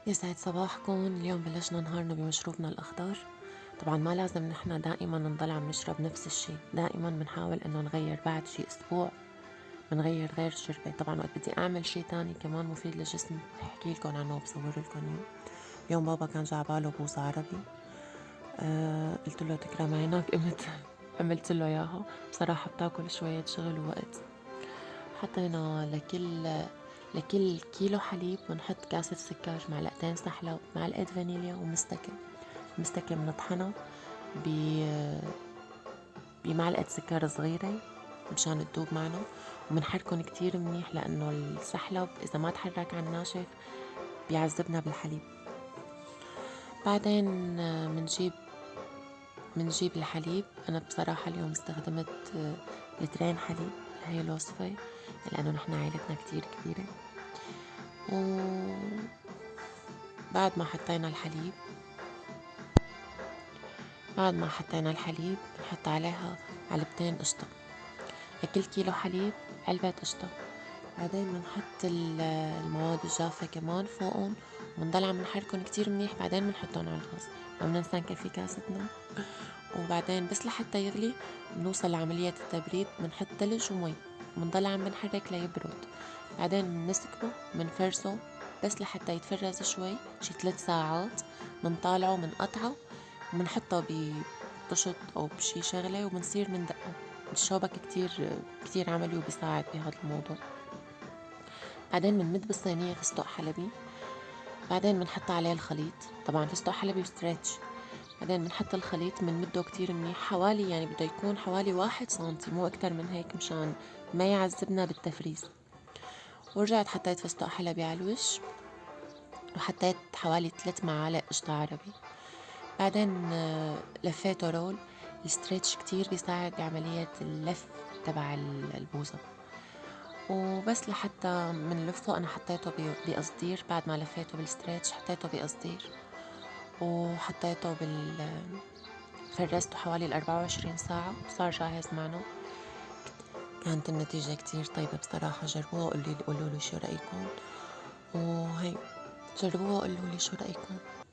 يسعد صباحكم. اليوم بلشنا نهارنا بمشروبنا الأخضر. طبعا ما لازم نحن دائما نضل عم نشرب نفس الشيء، دائما بنحاول انه نغير بعد شي اسبوع، بنغير غير شربة. طبعا وقت بدي اعمل شي تاني كمان مفيد للجسم بحكي لكم عنه وبصور لكم اياه. اليوم بابا كان جعباله بوز عربي، قلت له تكرم عينك قمت عملت له اياها. بصراحة بتاكل شوية شغل ووقت. حطينا لكل كيلو حليب بنحط كاسة سكر، معلقتين سحلب، معلقة فانيليا ومستكة. مستكة بنطحنها بمعلقة سكر صغيرة مشان تدوب معنا، وبنحركن كتير منيح لأنه السحلب إذا ما تحرك على الناشف بيعذبنا بالحليب. بعدين منجيب الحليب. أنا بصراحة اليوم استخدمت لترين حليب، هي الوصفة لأنه نحن عائلتنا كتير كبيرة. وبعد ما حطينا الحليب بنحط عليها علبتين قشطة، لكل كيلو حليب علبة قشطة. بعدين بنحط المواد الجافة كمان فوقهم، وبنضل عم نحركن كتير منيح. بعدين بنحطن على الغاز، ما بننسى نكفي كاستنا. وبعدين بس لحتى يغلي بنوصل لعملية التبريد، بنحط تلج ومي وبنضل عم بنحرك ليبرد. بعدين بنسكبه بنفرزه بس لحتى يتفرز شوي، شي 3 ساعات. بنطالعه بنقطعه وبنحطه بطشط أو بشي شغلة وبنصير مندقه. الشوبك كتير كتير عملي وبيساعد بهذا الموضوع. بعدين بنمد بالصينية فستق حلبي، بعدين بنحط عليه الخليط، طبعا فستق حلبي وستريتش. بعدين بنحط الخليط بنمده كتير منيح، حوالي يعني بده يكون حوالي 1 سنتي مو أكتر من هيك مشان ما يعذبنا بالتفريز. ورجعت حطيت فستق حلبي على الوش، وحطيت حوالي 3 معالق قشطة عربي. بعدين لفيته رول. الستريتش كتير بيساعد بعملية اللف تبع البوظة. وبس لحتى منلفه أنا حطيته بقصدير. بعد ما لفيته بالستريتش حطيته بقصدير وحطيته فرزته حوالي 24 ساعة وصار جاهز معنا. كانت النتيجة كتير طيبة بصراحة. جربوها قولوا لي شو رأيكم. وهي جربوها قولوا لي شو رأيكم.